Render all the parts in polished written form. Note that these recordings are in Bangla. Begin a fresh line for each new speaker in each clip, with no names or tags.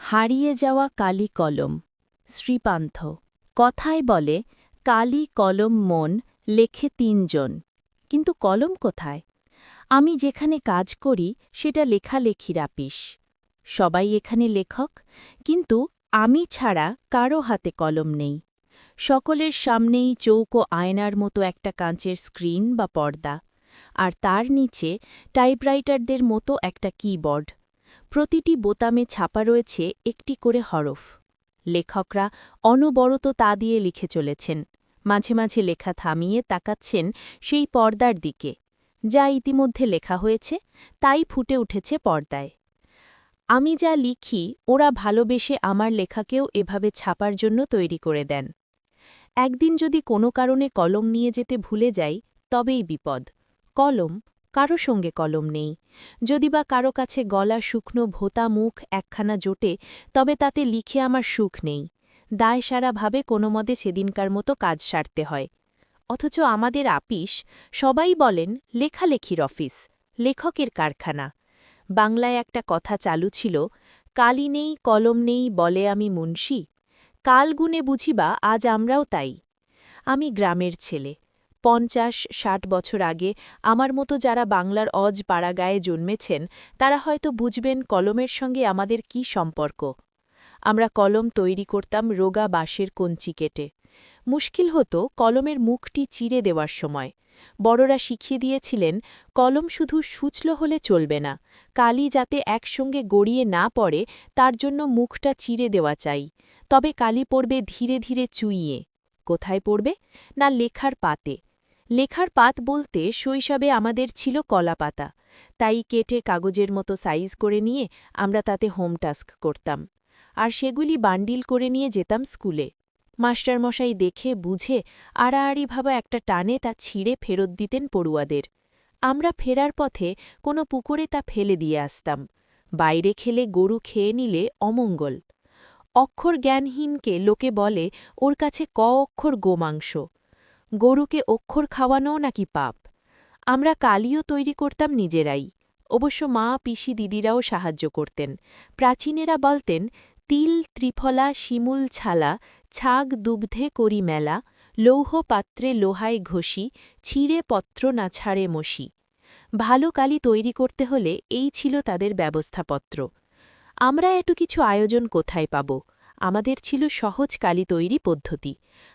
হারিয়ে যাওয়া কালি কলম শ্রীপান্থ কথায় বলে কালি কলম মন লেখে তিনজন, কিন্তু কলম কোথায়? আমি যেখানে কাজ করি সেটা লেখালেখির আপিস। সবাই এখানে লেখক, কিন্তু আমি ছাড়া কারো হাতে কলম নেই। সকলের সামনেই চৌকো আয়নার মতো একটা কাঁচের স্ক্রিন বা পর্দা, আর তার নিচে টাইপরাইটারদের মতো একটা কিবোর্ড। প্রতিটি বোতামে ছাপা রয়েছে একটি করে হরফ। লেখকরা অনবরত তা দিয়ে লিখে চলেছেন, মাঝে মাঝে লেখা থামিয়ে তাকাচ্ছেন সেই পর্দার দিকে। যা ইতিমধ্যে লেখা হয়েছে তাই ফুটে উঠেছে পর্দায়। আমি যা লিখি ওরা ভালোবেসে আমার লেখাকেও এভাবে ছাপার জন্য তৈরি করে দেন। একদিন যদি কোনো কারণে কলম নিয়ে যেতে ভুলে যাই, তবেই বিপদ। কলম, কারো সঙ্গে কলম নেই। যদি বা কারো কাছে গলা শুকনো ভোতা মুখ একখানা জোটে, তবে তাতে লিখে আমার সুখ নেই। দায়সারাভাবে কোনো মতে সেদিনকার মতো কাজ সারতে হয়। অথচ আমাদের আপিস, সবাই বলেন লেখালেখির অফিস, লেখকের কারখানা। বাংলায় একটা কথা চালু ছিল, কালি নেই কলম নেই বলে আমি মুন্সি। কাল গুণে বুঝিবা আজ আমরাও তাই। আমি গ্রামের ছেলে। ৫০-৬০ বছর আগে আমার মতো যারা বাংলার অজ পাড়াগায়ে জন্মেছেন, তারা হয়তো বুঝবেন কলমের সঙ্গে আমাদের কি সম্পর্ক। আমরা কলম তৈরি করতাম রোগা বাঁশের কঞ্চি কেটে। মুশকিল হতো কলমের মুখটি চিরে দেওয়ার সময়। বড়রা শিখিয়ে দিয়েছিলেন, কলম শুধু সূচল হলে চলবে না, কালি যাতে একসঙ্গে গড়িয়ে না পড়ে তার জন্য মুখটা চিরে দেওয়া চাই। তবে কালি পড়বে ধীরে ধীরে চুইয়ে। কোথায় পড়বে? না, লেখার পাতে। লেখার পাত বলতে শৈশবে আমাদের ছিল কলা পাতা, তাই কেটে কাগজের মতো সাইজ করে নিয়ে আমরা তাতে হোম টাস্ক করতাম। আর সেগুলি বান্ডিল করে নিয়ে যেতাম স্কুলে। মাস্টারমশাই দেখে বুঝে আড়াআড়িভাবে একটা টানে তা ছিঁড়ে ফেরত দিতেন পড়ুয়াদের। আমরা ফেরার পথে কোনো পুকুরে তা ফেলে দিয়ে আসতাম। বাইরে খেলে গরু খেয়ে নিলে অমঙ্গল। অক্ষর জ্ঞানহীনকে লোকে বলে ওর কাছে ক অক্ষর গোমাংস। গরুকে অক্ষর খাওয়ানোও নাকি পাপ। আমরা কালিও তৈরি করতাম নিজেরাই। অবশ্য মা পিসি দিদিরাও সাহায্য করতেন। প্রাচীনেরা বলতেন, তিল ত্রিফলা শিমুল ছালা ছাগ দুগ্ধে করি মেলা, লৌহ পাত্রে লোহায় ঘষি ছিঁড়ে পত্র না ছাড়ে মসি। ভালো কালি তৈরি করতে হলে এই ছিল তাদের ব্যবস্থাপত্র। আমরা এত কিছু আয়োজন কোথায় পাব? আমাদের ছিল সহজ কালি তৈরি পদ্ধতি।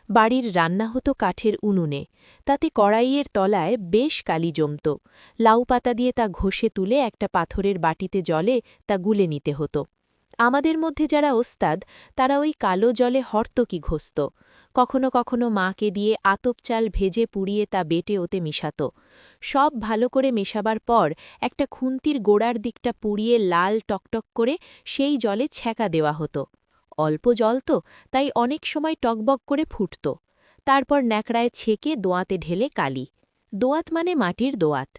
বাড়ির রান্না হতো কাঠের উনুনে, তাতে কড়াইয়ের তলায় বেশ কালি জমত। লাউ পাতা দিয়ে তা ঘষে তুলে একটা পাথরের বাটিতে জলে তা গুলে নিতে হতো। আমাদের মধ্যে যারা ওস্তাদ, তারা ওই কালো জলে হর্তকি ঘষত। কখনো কখনো মাকে দিয়ে আতপ চাল ভেজে পুড়িয়ে তা বেটে ওতে মিশাত। সব ভালো করে মেশাবার পর একটা খুন্তির গোড়ার দিকটা পুড়িয়ে লাল টকটক করে সেই জলে ছ্যাঁকা দেওয়া হতো। অল্প জল তো, তাই অনেক সময় টকবক করে ফুটত। তারপর ন্যাকড়ায় ছেঁকে দোয়াতে ঢেলে কালি। দোয়াত মানে মাটির দোয়াত।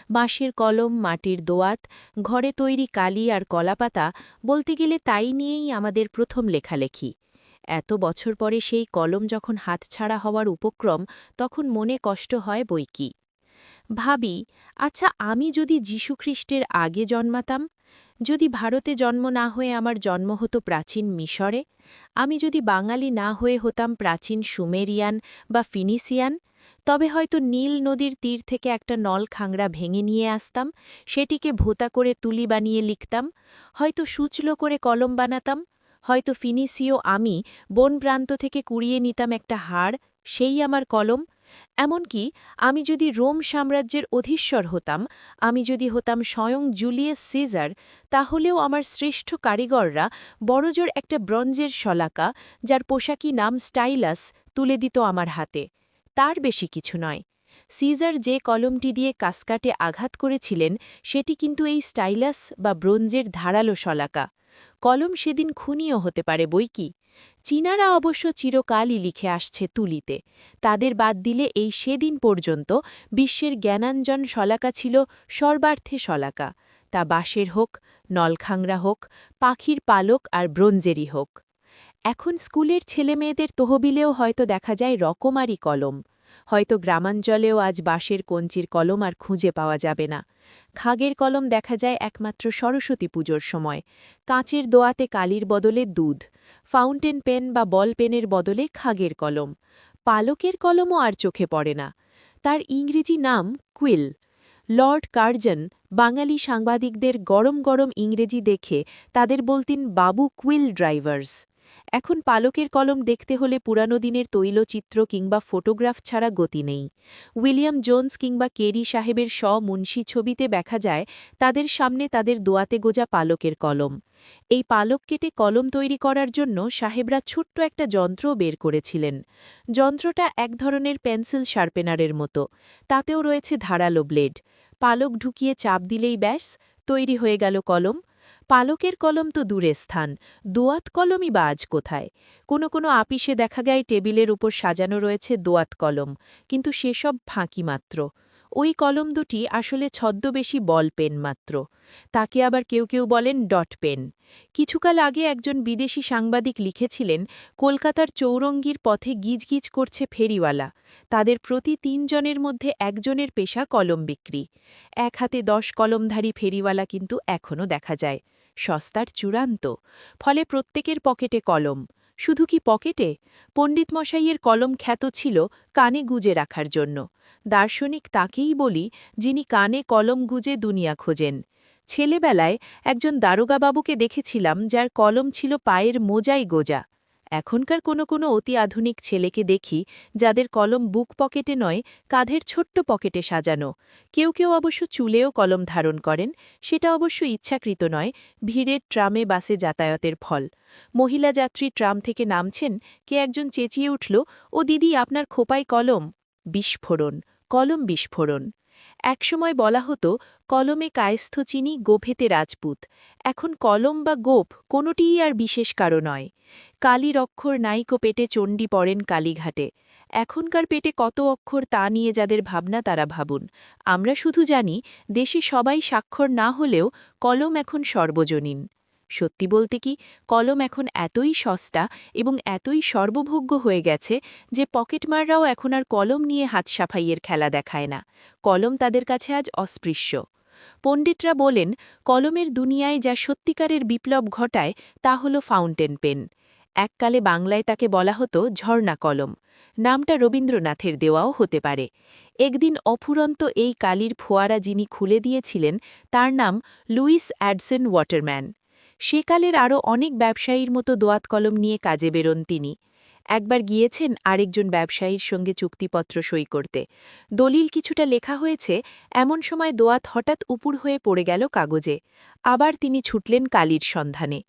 বাঁশের কলম, মাটির দোয়াত, ঘরে তৈরি কালি আর কলাপাতা, বলতে গেলে তাই নিয়েই আমাদের প্রথম লেখালেখি। এত বছর পরে সেই কলম যখন হাতছাড়া হওয়ার উপক্রম, তখন মনে কষ্ট হয় বইকি। ভাবি, আচ্ছা, আমি যদি যীশুখ্রিস্টের আগে জন্মাতাম, যদি ভারতে জন্ম না হয়ে আমার জন্ম হতো প্রাচীন মিশরে, আমি যদি বাঙালি না হয়ে হতাম প্রাচীন সুমেরিয়ান বা ফিনিসিয়ান, তবে হয়তো নীল নদীর তীর থেকে একটা নলখাংরা ভেঙে নিয়ে আসতাম, সেটিকে ভোতা করে তুলি বানিয়ে লিখতাম, হয়তো সূচলো করে কলম বানাতাম, হয়তো ফিনিসীয় আমি বনপ্রান্ত থেকে কুড়িয়ে নিতাম একটা হাড়, সেই আমার কলম। এমনকি আমি যদি রোম সাম্রাজ্যের অধীশ্বর হতাম, আমি যদি হতাম স্বয়ং জুলিয়াস সিজার, তাহলেও আমার শ্রেষ্ঠ কারিগররা বড়জোর একটা ব্রঞ্জের শলাকা, যার পোশাকি নাম স্টাইলাস, তুলে দিত আমার হাতে। তার বেশি কিছু নয়। সিজার যে কলমটি দিয়ে কাসকাটে আঘাত করেছিলেন, সেটি কিন্তু এই স্টাইলাস বা ব্রোঞ্জের ধারালো শলাকা। কলম সেদিন খুনিও হতে পারে বইকি। চীনারা অবশ্য চিরকালই লিখে আসছে তুলিতে। তাদের বাদ দিলে এই সেদিন পর্যন্ত বিশ্বের জ্ঞানাঞ্জন শলাকা ছিল সর্বার্থে শলাকা, তা বাঁশের হোক, নলখাংরা হোক, পাখির পালক আর ব্রোঞ্জেরই হোক। এখন স্কুলের ছেলেমেয়েদের তহবিলেও হয়তো দেখা যায় রকমারি কলম। হয়তো গ্রামাঞ্চলেও আজ বাঁশের কঞ্চির কলম আর খুঁজে পাওয়া যাবে না। খাগের কলম দেখা যায় একমাত্র সরস্বতী পুজোর সময়। কাঁচের দোয়াতে কালির বদলে দুধ, ফাউন্টেন পেন বা বল পেনের বদলে খাগের কলম। পালকের কলমও আর চোখে পড়ে না। তার ইংরেজি নাম কুইল। লর্ড কার্জন বাঙালি সাংবাদিকদের গরম গরম ইংরেজি দেখে তাদের বলতেন বাবু কুইল ড্রাইভার্স। এখন পালকের কলম দেখতে হলে পুরানো দিনের তৈলচিত্র কিংবা ফটোগ্রাফ ছাড়া গতি নেই। উইলিয়াম জোন্স কিংবা কেরি সাহেবের মুন্সি ছবিতে দেখা যায় তাদের সামনে তাদের দোয়াতে গোজা পালকের কলম। এই পালক কেটে কলম তৈরি করার জন্য সাহেবরা ছোট্ট একটা যন্ত্র বের করেছিলেন। যন্ত্রটা এক ধরনের পেন্সিল শার্পেনারের মতো, তাতেও রয়েছে ধারালো ব্লেড। পালক ঢুকিয়ে চাপ দিলেই ব্যাস তৈরি হয়ে গেল কলম। পালকের কলম তো দূরের স্থান, দোয়াত কলমই বা আজ কোথায়? কোনো আপিসে দেখা যায় টেবিলের উপর সাজানো রয়েছে দোয়াত কলম, কিন্তু সেসব ফাঁকি মাত্র। ওই কলম দুটি আসলে ছদ্মবেশী বল পেন মাত্র। তাকে আবার কেউ বলেন ডট পেন। কিছুকাল আগে একজন বিদেশি সাংবাদিক লিখেছিলেন, কলকাতার চৌরঙ্গীর পথে গিজগিজ করছে ফেরিওয়ালা। তাদের প্রতি ৩ জনের মধ্যে একজনের পেশা কলম বিক্রি। এক হাতে 10 কলমধারী ফেরিওয়ালা কিন্তু এখনও দেখা যায়। সস্তার চূড়ান্ত। ফলে প্রত্যেকের পকেটে কলম। শুধু কি পকেটে? পণ্ডিতমশাইয়ের কলম খ্যাত ছিল কানে গুজে রাখার জন্য। দার্শনিক তাকেই বলি, যিনি কানে কলম গুজে দুনিয়া খোঁজেন। ছেলেবেলায় একজন দারোগাবাবুকে দেখেছিলাম যার কলম ছিল পায়ের মোজায় গোজা। এখনকার কোনো অতি আধুনিক ছেলেকে দেখি যাদের কলম বুক পকেটে নয়, কাঁধের ছোট্ট পকেটে সাজানো। কেউ অবশ্য চুলেও কলম ধারণ করেন, সেটা অবশ্য ইচ্ছাকৃত নয়, ভিড়ের ট্রামে বাসে যাতায়াতের ফল। মহিলা যাত্রী ট্রাম থেকে নামছেন, কে একজন চেঁচিয়ে উঠল, ও দিদি আপনার খোপায় কলম। বিস্ফোরণ, কলম বিস্ফোরণ। একসময় বলা হতো কলমে কায়স্থ চিনি, গোফেতে রাজপুত। এখন কলম বা গোপ কোনোটিই আর বিশেষ কারো নয়। কালির অক্ষর নাইকো পেটে চণ্ডী পড়েন কালীঘাটে। এখনকার পেটে কত অক্ষর তা নিয়ে যাদের ভাবনা তারা ভাবুন। আমরা শুধু জানি দেশে সবাই স্বাক্ষর না হলেও কলম এখন সর্বজনীন। সত্যি বলতে কি, কলম এখন এতই সস্তা এবং এতই সর্বভোগ্য হয়ে গেছে যে পকেটমাররাও এখন আর কলম নিয়ে হাত সাফাইয়ের খেলা দেখায় না। কলম তাদের কাছে আজ অস্পৃশ্য। পণ্ডিতরা বলেন, কলমের দুনিয়ায় যা সত্যিকারের বিপ্লব ঘটায় তা হল ফাউন্টেন পেন। এককালে বাংলায় তাকে বলা হতো ঝর্ণা কলম। নামটা রবীন্দ্রনাথের দেওয়াও হতে পারে। একদিন অফুরন্ত এই কালির ফোয়ারা যিনি খুলে দিয়েছিলেন, তার নাম লুইস অ্যাডসন ওয়াটারম্যান। সেকালের আরও অনেক ব্যবসায়ীর মতো দোয়াত কলম নিয়ে কাজে বেরোন তিনি। একবার গিয়েছেন আরেকজন ব্যবসায়ীর সঙ্গে চুক্তিপত্র সই করতে। দলিল কিছুটা লেখা হয়েছে, এমন সময় দোয়াত হঠাৎ উপুর হয়ে পড়ে গেল কাগজে। আবার তিনি ছুটলেন কালির সন্ধানে।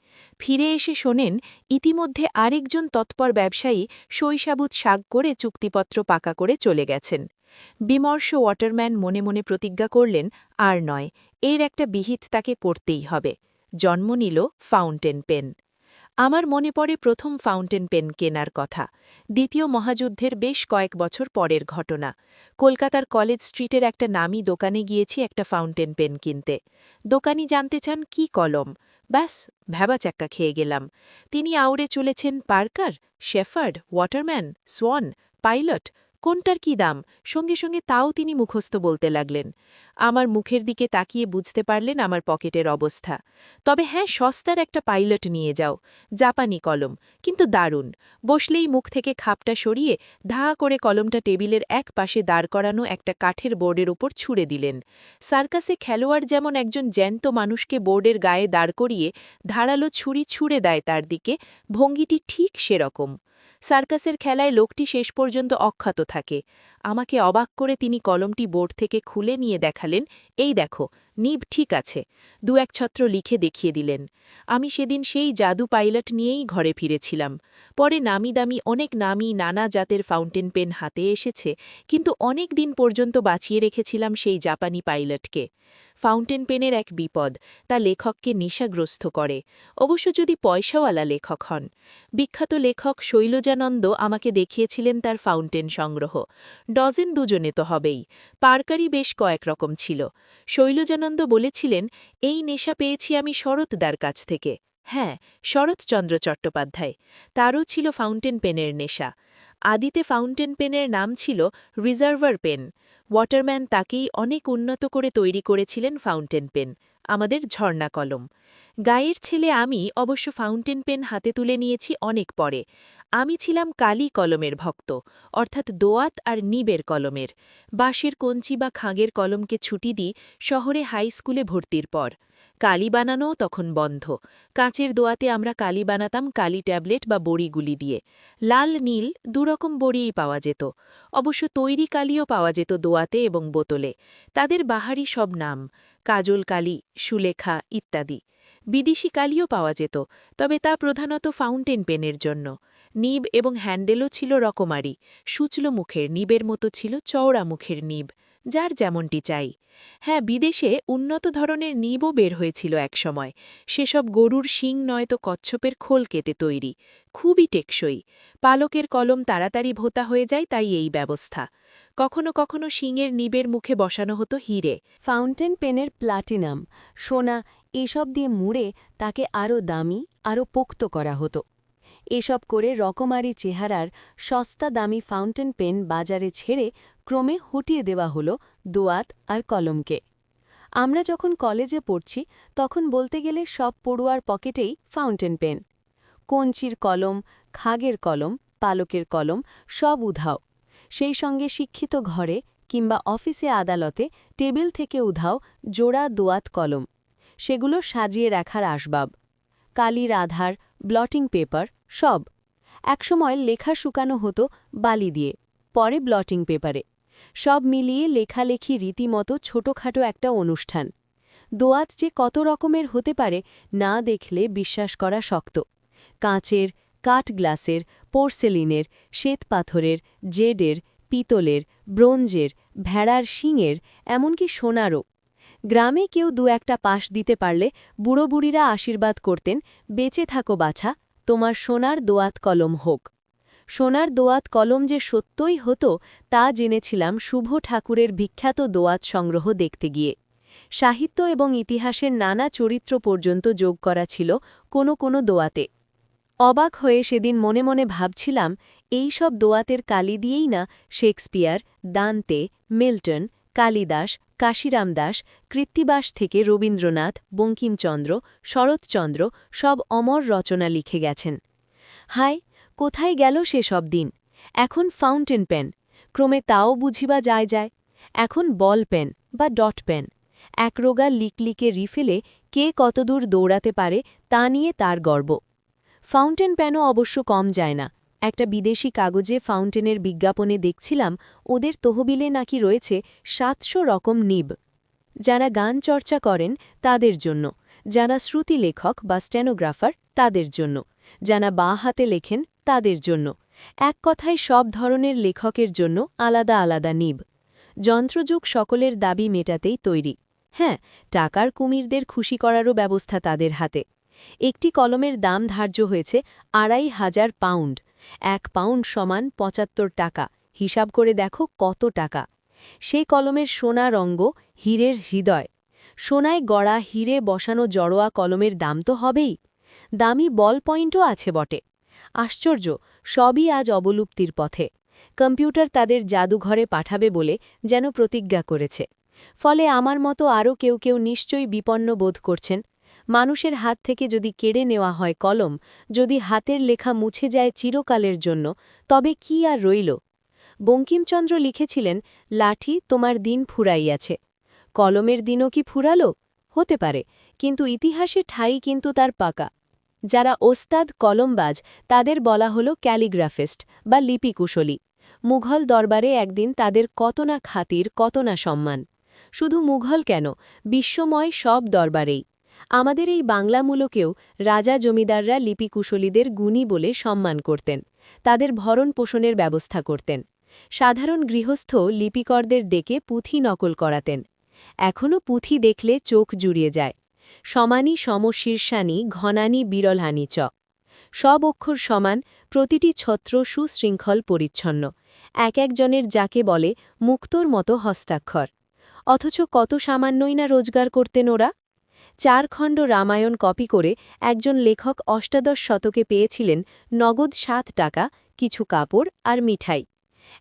ফিরে এসে শোনেন, ইতিমধ্যে আরেকজন তৎপর ব্যবসায়ী সইসাবুত সাগ করে চুক্তিপত্র পাকা করে চলে গেছেন। বিমর্ষ ওয়াটারম্যান মনে মনে প্রতিজ্ঞা করলেন, আর নয়, এর একটা বিহিত তাকে পড়তেই হবে। জন্ম নিল ফাউন্টেন পেন। আমার মনে পড়ে প্রথম ফাউন্টেন পেন কেনার কথা। দ্বিতীয় মহাযুদ্ধের বেশ কয়েক বছর পরের ঘটনা। কলকাতার কলেজ স্ট্রিটের একটা নামী দোকানে গিয়েছি একটা ফাউন্টেন পেন কিনতে। দোকানি জানতে চান কি কলম। ব্যাস, ভ্যাবাচ্যাক্কা খেয়ে গেলাম। তিনি আউড়ে চলেছেন Parker, Shepherd, Waterman, Swan, Pilot, কোনটার কি দাম, সঙ্গে তাও তিনি মুখস্থ বলতে লাগলেন। আমার মুখের দিকে তাকিয়ে বুঝতে পারলেন আমার পকেটের অবস্থা। তবে হ্যাঁ, সস্তার একটা পাইলট নিয়ে যাও, জাপানি কলম, কিন্তু দারুণ। বসলেই মুখ থেকে খাপটা সরিয়ে ধা করে কলমটা টেবিলের এক পাশে দাঁড় করানো একটা কাঠের বোর্ডের উপর ছুঁড়ে দিলেন। সার্কাসে খেলোয়াড় যেমন একজন জ্যান্ত মানুষকে বোর্ডের গায়ে দাঁড় করিয়ে ধারালো ছুরি ছুঁড়ে দেয় তার দিকে, ভঙ্গিটি ঠিক সেরকম। সার্কাসের খেলায় লোকটি শেষ পর্যন্ত অক্ষত থাকে। আমাকে অবাক করে তিনি কলমটি বোর্ড থেকে খুলে নিয়ে দেখালেন, এই দেখো, নিব ঠিক আছে। 2-1 ছত্র লিখে দেখিয়ে দিলেন। আমি সেদিন সেই জাদু পাইলট নিয়েই ঘরে ফিরেছিলাম। পরে নামি অনেক নানা জাতের ফাউন্টেন পেন হাতে এসেছে, কিন্তু অনেক দিন পর্যন্ত বাঁচিয়ে রেখেছিলাম সেই জাপানি পাইলটকে। ফাউন্টেন পেনের এক বিপদ, তা লেখককে নেশাগ্রস্ত করে, অবশ্য যদি পয়সাওয়ালা লেখক হন। বিখ্যাত লেখক শৈলজানন্দ আমাকে দেখিয়েছিলেন তার ফাউন্টেন সংগ্রহ। ডজন দুজনে তো হবেই, পার্কারই বেশ কয়েক রকম ছিল। শৈলজানন্দ বলেছিলেন, এই নেশা পেয়েছি আমি শরৎদার কাছ থেকে। হ্যাঁ, শরৎচন্দ্র চট্টোপাধ্যায়। তারও ছিল ফাউন্টেন পেনের নেশা। আদিতে ফাউন্টেন পেনের নাম ছিল রিজার্ভার পেন। ওয়াটারম্যান তাকেই অনেক উন্নত করে তৈরি করেছিলেন ফাউন্টেন পেন, আমাদের ঝর্ণা কলম। গায়ের ছেলে আমি অবশ্য ফাউন্টেন পেন হাতে তুলে নিয়েছি অনেক পরে। আমি ছিলাম কালি কলমের ভক্ত, অর্থাৎ দোয়াত আর নিবের কলমের। বাঁশের কঞ্চি বা খাঁগের কলমকে ছুটি দিই শহরে হাই স্কুলে ভর্তির পর। কালি বানানোও তখন বন্ধ। কাঁচের দোয়াতে আমরা কালি বানাতাম কালি ট্যাবলেট বা বড়িগুলি দিয়ে। লাল নীল দুরকম বড়িই পাওয়া যেত। অবশ্য তৈরি কালিও পাওয়া যেত দোয়াতে এবং বোতলে। তাদের বাহারি সব নাম, কাজল কালি, সুলেখা ইত্যাদি। বিদেশি কালিও পাওয়া যেত, তবে তা প্রধানত ফাউন্টেন পেনের জন্য। নিব এবং হ্যান্ডেলও ছিল রকমারি, সূচলো মুখের নিবের মতো ছিল চওড়া মুখের নিব, যার যেমনটি চাই। হ্যাঁ, বিদেশে উন্নত ধরনের নিবও বের হয়েছিল একসময়। সেসব গরুর শিং নয়তো কচ্ছপের খোল কেটে তৈরি, খুবই টেকসই। পালকের কলম তাড়াতাড়ি ভোঁতা হয়ে যায়, তাই এই ব্যবস্থা। কখনো কখনো শিংয়ের নিবের মুখে বসানো হতো হিরে।
ফাউন্টেন পেনের প্লাটিনাম, সোনা এসব দিয়ে মুড়ে তাকে আরও দামি, আরও পোক্ত করা হতো। এসব করে রকমারি চেহারার সস্তা দামি ফাউন্টেন পেন বাজারে ছেড়ে ক্রমে হটিয়ে দেওয়া হলো দোয়াত আর কলমকে। আমরা যখন কলেজে পড়ছি তখন বলতে গেলে সব পড়ুয়ার পকেটেই ফাউন্টেন পেন। কঞ্চির কলম, খাগের কলম, পালকের কলম সব উধাও। সেই সঙ্গে শিক্ষিত ঘরে কিংবা অফিসে আদালতে টেবিল থেকে উধাও জোড়া দোয়াত কলম, সেগুলো সাজিয়ে রাখার আসবাব। কালির আধার, ব্লটিং পেপার সব। একসময় লেখা শুকানো হতো বালি দিয়ে, পরে ব্লটিং পেপারে। সব মিলিয়ে লেখালেখি রীতিমতো ছোটখাটো একটা অনুষ্ঠান। দোয়াত যে কত রকমের হতে পারে না দেখলে বিশ্বাস করা শক্ত। কাঁচের, কাঠ গ্লাসের, পোর্সেলিনের, শ্বেতপাথরের, জেডের, পিতলের, ব্রোঞ্জের, ভেড়ার শিংয়ের, এমনকি সোনারও। গ্রামে কেউ দু একটা পাশ দিতে পারলে বুড়ো বুড়িরা আশীর্বাদ করতেন, বেঁচে থাকো বাছা, তোমার সোনার দোয়াত কলম হোক। সোনার দোয়াত কলম যে সত্যই হতো তা জেনেছিলাম শুভ ঠাকুরের বিখ্যাত দোয়াত সংগ্রহ দেখতে গিয়ে। সাহিত্য এবং ইতিহাসের নানা চরিত্র পর্যন্ত যোগ করা ছিল কোনো কোনো দোয়াতে। অবাক হয়ে সেদিন মনে মনে ভাবছিলাম, এই সব দোয়াতের কালি দিয়েই না শেক্সপিয়ার, দান্তে, মিল্টন, কালিদাস, কাশিরাম দাস, কৃত্তিবাস থেকে রবীন্দ্রনাথ, বঙ্কিমচন্দ্র, শরৎচন্দ্র সব অমর রচনা লিখে গেছেন। হায়, কোথায় গেল সেসব দিন! এখন ফাউন্টেন পেন, ক্রমে তাও বুঝিবা যায়। এখন বল পেন বা ডট পেন। একরোগা লিকলিকে রিফেলে কে কতদূর দৌড়াতে পারে তা নিয়ে তার গর্ব। ফাউন্টেন পেনও অবশ্য কম যায় না। একটা বিদেশি কাগজে ফাউন্টেনের বিজ্ঞাপনে দেখছিলাম ওদের তহবিলে নাকি রয়েছে ৭০০ রকম নিব। যারা গান চর্চা করেন তাদের জন্য, যারা শ্রুতি লেখক বা স্টেনোগ্রাফার তাদের জন্য, যারা বাঁ হাতে লেখেন তাদের জন্য, এক কথায় সব ধরনের লেখকের জন্য আলাদা আলাদা নিব। যন্ত্রযুগ সকলের দাবি মেটাতেই তৈরি। হ্যাঁ, টাকার কুমিরদের খুশি করারও ব্যবস্থা তাদের হাতে। একটি কলমের দাম ধার্য হয়েছে ২৫০০ পাউন্ড। ১ পাউন্ড সমান ৭৫ টাকা। হিসাব করে দেখো কত টাকা। সেই কলমের সোনা রঙ্গ, হীরের হৃদয়। সোনায় গড়া হিরে বসানো জড়োয়া কলমের দাম তো হবেই। দামি বল পয়েন্টও আছে বটে। আশ্চর্য, সবই আজ অবলুপ্তির পথে। কম্পিউটার তাদের জাদুঘরে পাঠাবে বলে যেন প্রতিজ্ঞা করেছে। ফলে আমার মতো আরও কেউ নিশ্চয়ই বিপন্ন বোধ করছেন। মানুষের হাত থেকে যদি কেড়ে নেওয়া হয় কলম, যদি হাতের লেখা মুছে যায় চিরকালের জন্য, তবে কি আর রইল? বঙ্কিমচন্দ্র লিখেছিলেন, লাঠি তোমার দিন ফুরাইয়াছে। কলমের দিনও কি ফুরালো? হতে পারে, কিন্তু ইতিহাসে ঠাই কিন্তু তার পাকা। যারা ওস্তাদ কলমবাজ তাদের বলা হলো ক্যালিগ্রাফিস্ট বা লিপিকুশলী। মুঘল দরবারে একদিন তাদের কত না খাতির, কত না সম্মান। শুধু মুঘল কেন, বিশ্বময় সব দরবারেই। আমাদের এই বাংলামূলকেও রাজা জমিদাররা লিপিকুশলীদের গুণী বলে সম্মান করতেন, তাদের ভরণ পোষণের ব্যবস্থা করতেন। সাধারণ গৃহস্থ লিপিকরদের ডেকে পুঁথি নকল করাতেন। এখনও পুঁথি দেখলে চোখ জুড়িয়ে যায়। সমানি সমশীর্ষানি ঘনানি বিরলহানি চ। সব অক্ষর সমান, প্রতিটি ছত্র সুশৃঙ্খল পরিচ্ছন্ন, এক একজনের যাকে বলে মুক্তোর মতো হস্তাক্ষর। অথচ কত সামান্যই না রোজগার করতেন ওরা। ৪ খণ্ড রামায়ণ কপি করে একজন লেখক অষ্টাদশ শতকে পেয়েছিলেন নগদ ৭ টাকা, কিছু কাপড় আর মিঠাই।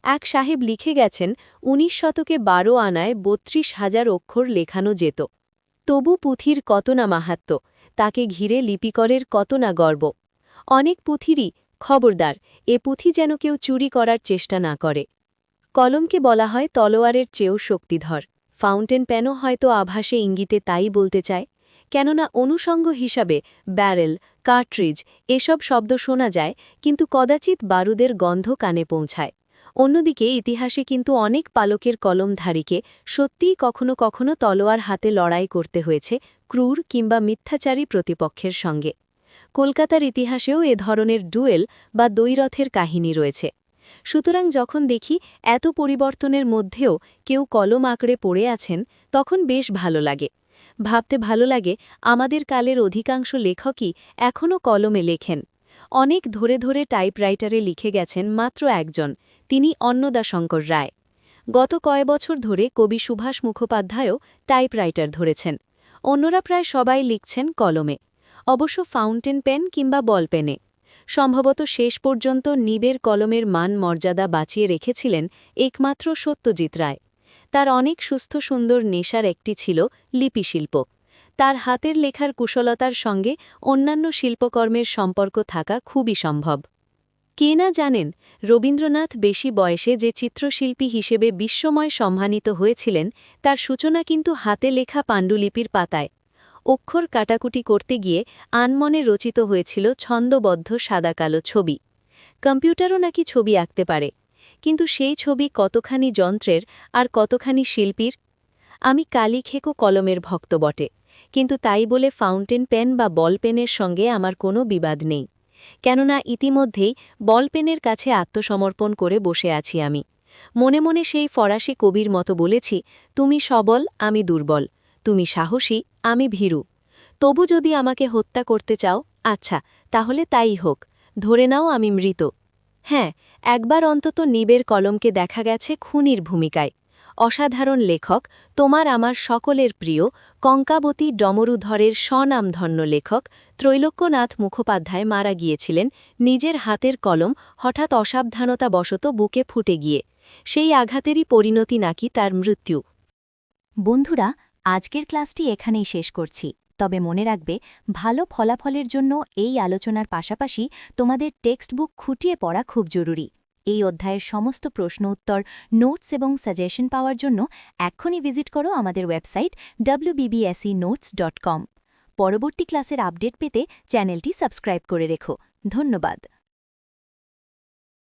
এক সাহেব লিখে গেছেন ১৯ শতকে ১২ আনায় ৩২,০০০ অক্ষর লেখানো যেত। তবু পুঁথির কত না মাহাত্ম্য, তাকে ঘিরে লিপিকরের কত না গর্ব। অনেক পুঁথিরই খবরদার, এ পুঁথি যেন কেউ চুরি করার চেষ্টা না করে। কলমকে বলা হয় তলোয়ারের চেয়েও শক্তিধর। ফাউন্টেন পেনও হয়তো আভাসে ইঙ্গিতে তাই বলতে চায়, কেননা অনুষঙ্গ হিসাবে ব্যারেল, কার্ট্রিজ এসব শব্দ শোনা যায়, কিন্তু কদাচিৎ বারুদের গন্ধ কানে পৌঁছায়। অন্যদিকে ইতিহাসে কিন্তু অনেক পালকের কলমধারীকে সত্যিই কখনো কখনো তলোয়ার হাতে লড়াই করতে হয়েছে ক্রূর কিংবা মিথ্যাচারী প্রতিপক্ষের সঙ্গে। কলকাতার ইতিহাসেও এ ধরনের ডুয়েল বা দ্বৈরথের কাহিনী রয়েছে। সুতরাং যখন দেখি এত পরিবর্তনের মধ্যেও কেউ কলম আঁকড়ে পড়ে আছেন, তখন বেশ ভালো লাগে। ভাবতে ভালো লাগে আমাদের কালের অধিকাংশ লেখকই এখনও কলমে লেখেন। অনেক ধরে ধরে টাইপরাইটারে লিখে গেছেন মাত্র একজন, তিনি অন্নদাশঙ্কর রায়। গত কয়েক বছর ধরে কবি সুভাষ মুখোপাধ্যায়ও টাইপরাইটার ধরেছেন। অন্যরা প্রায় সবাই লিখছেন কলমে, অবশ্য ফাউন্টেন পেন কিংবা বল পেনে। সম্ভবত শেষ পর্যন্ত নিবের কলমের মান মর্যাদা বাঁচিয়ে রেখেছিলেন একমাত্র সত্যজিৎ রায়। তার অনেক সুস্থ সুন্দর নেশার একটি ছিল লিপিশিল্প। তার হাতের লেখার কুশলতার সঙ্গে অন্যান্য শিল্পকর্মের সম্পর্ক থাকা খুবই সম্ভব। কে না জানেন রবীন্দ্রনাথ বেশি বয়সে যে চিত্রশিল্পী হিসেবে বিশ্বময় সম্মানিত হয়েছিলেন, তার সূচনা কিন্তু হাতে লেখা পাণ্ডুলিপির পাতায়। অক্ষর কাটাকুটি করতে গিয়ে আনমনে রচিত হয়েছিল ছন্দবদ্ধ সাদাকালো ছবি। কম্পিউটারও নাকি ছবি আঁকতে পারে, কিন্তু সেই ছবি কতখানি যন্ত্রের আর কতখানি শিল্পীর। আমি কালিখেকো কলমের ভক্ত বটে, কিন্তু তাই বলে ফাউন্টেন পেন বা বল পেনের সঙ্গে আমার কোনো বিবাদ নেই। কেননা ইতিমধ্যেই বল পেনের কাছে আত্মসমর্পণ করে বসে আছি আমি। মনে মনে সেই ফরাসি কবির মতো বলেছি, তুমি সবল, আমি দুর্বল, তুমি সাহসী, আমি ভীরু। তবু যদি আমাকে হত্যা করতে চাও, আচ্ছা, তাহলে তাই হোক, ধরে নাও আমি মৃত। হ্যাঁ, একবার অন্তত নিবের কলমকে দেখা গেছে খুনির ভূমিকায়। অসাধারণ লেখক, তোমার আমার সকলের প্রিয় কঙ্কাবতী ডমরুধরের স্বনামধন্য লেখক ত্রৈলোক্যনাথ মুখোপাধ্যায় মারা গিয়েছিলেন নিজের হাতের কলম হঠাৎ অসাবধানতাবশত বুকে ফুটে গিয়ে। সেই আঘাতেরই পরিণতি নাকি তার মৃত্যু।
বন্ধুরা, আজকের ক্লাসটি এখানেই শেষ করছি। তবে মনে রাখবে, ভালো ফলাফলের জন্য এই আলোচনার পাশাপাশি তোমাদের টেক্সট বুক খুঁটিয়ে পড়া খুব জরুরি। এই অধ্যায়ের সমস্ত প্রশ্ন উত্তর, নোটস এবং সাজেশন পাওয়ার জন্য এক্ষুনি ভিজিট করো আমাদের ওয়েবসাইট wbbsenotes.com। পরবর্তী ক্লাসের আপডেট পেতে চ্যানেলটি সাবস্ক্রাইব করে রেখো। ধন্যবাদ।